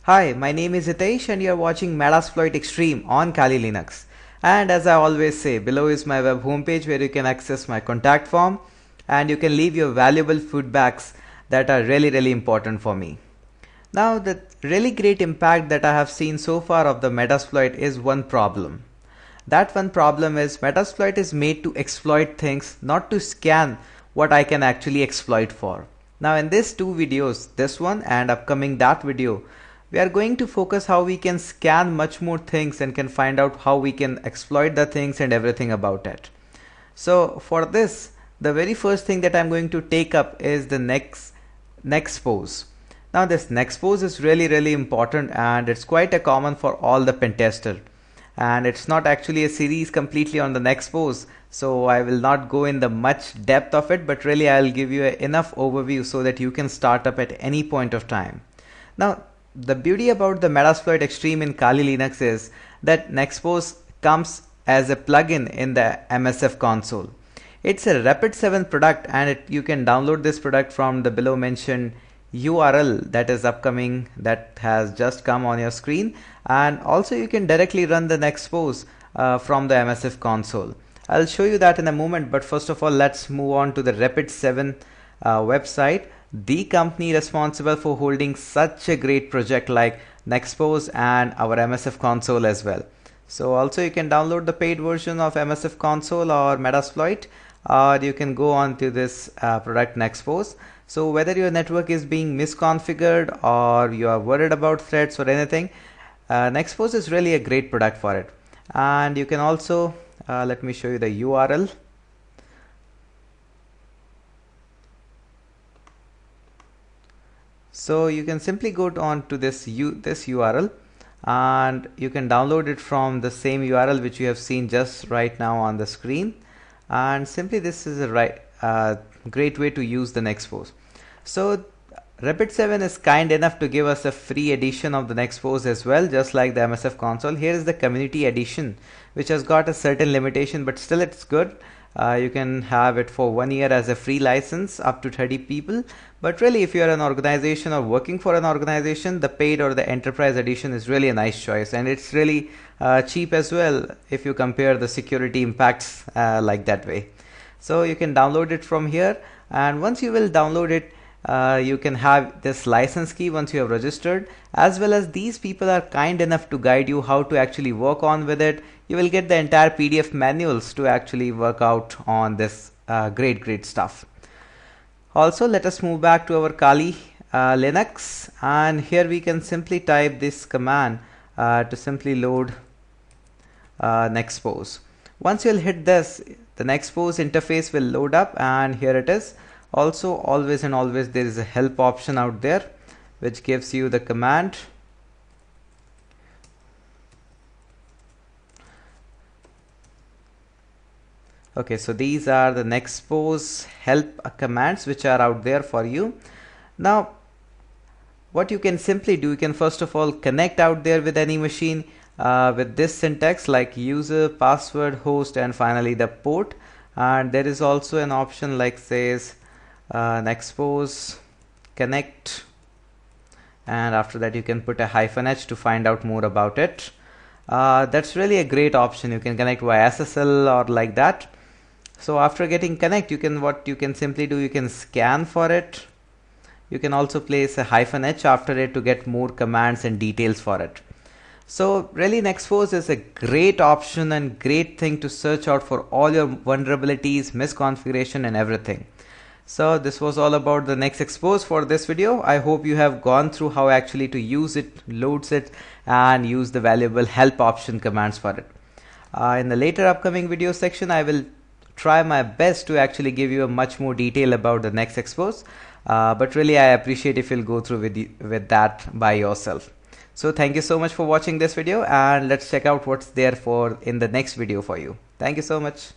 Hi, my name is Hitesh and you're watching Metasploit Extreme on Kali Linux. And as I always say, below is my web homepage where you can access my contact form and you can leave your valuable feedbacks that are really important for me. Now, the really great impact that I have seen so far of the Metasploit is one problem. That one problem is Metasploit is made to exploit things, not to scan what I can actually exploit for. Now in these two videos, this one and upcoming that video, we are going to focus how we can scan much more things and can find out how we can exploit the things and everything about it. So for this, the very first thing that I'm going to take up is the NeXpose. Now this NeXpose is really important and it's quite a common for all the pen tester. And it's not actually a series completely on the NeXpose, so I will not go in the much depth of it, but really I'll give you enough overview so that you can start up at any point of time. Now the beauty about the Metasploit Extreme in Kali Linux is that NeXpose comes as a plugin in the MSF console. It's a Rapid 7 product and you can download this product from the below mentioned URL that is upcoming, that has just come on your screen, and also you can directly run the NeXpose from the MSF console. I'll show you that in a moment, but first of all let's move on to the Rapid 7 website, the company responsible for holding such a great project like NeXpose and our MSF console as well. So also you can download the paid version of MSF console or Metasploit, or you can go on to this product NeXpose. So whether your network is being misconfigured or you are worried about threats or anything, NeXpose is really a great product for it. And you can also let me show you the URL. So you can simply go on to this URL and you can download it from the same URL which you have seen just right now on the screen, and simply this is a great way to use the NeXpose. So Rapid 7 is kind enough to give us a free edition of the NeXpose as well, just like the MSF console. Here is the community edition which has got a certain limitation, but still it's good. You can have it for 1 year as a free license up to 30 people, but really if you are an organization or working for an organization, the paid or the enterprise edition is really a nice choice, and it's really cheap as well if you compare the security impacts like that way. So you can download it from here, and once you will download it, you can have this license key once you have registered, as well as these people are kind enough to guide you how to actually work on with it. You will get the entire PDF manuals to actually work out on this great stuff. Also, let us move back to our Kali Linux, and here we can simply type this command to simply load NeXpose. Once you'll hit this, the NeXpose interface will load up, and here it is. Also, always there is a help option out there which gives you the command. Okay, so these are the NeXpose help commands which are out there for you. Now what you can simply do, you can first of all connect out there with any machine with this syntax like user, password, host, and finally the port. And there is also an option like says NeXpose connect, and after that you can put a -h to find out more about it. That's really a great option. You can connect via SSL or like that. So after getting connect, what you can simply do, you can scan for it. You can also place a -h after it to get more commands and details for it. So really NeXpose is a great option and great thing to search out for all your vulnerabilities, misconfiguration, and everything. So this was all about the NeXpose for this video. I hope you have gone through how actually to use it, loads it, and use the valuable help option commands for it. In the later upcoming video section, I will try my best to actually give you a much more detail about the NeXpose, but really I appreciate if you'll go through with that by yourself. So thank you so much for watching this video, and let's check out what's there in the next video for you. Thank you so much.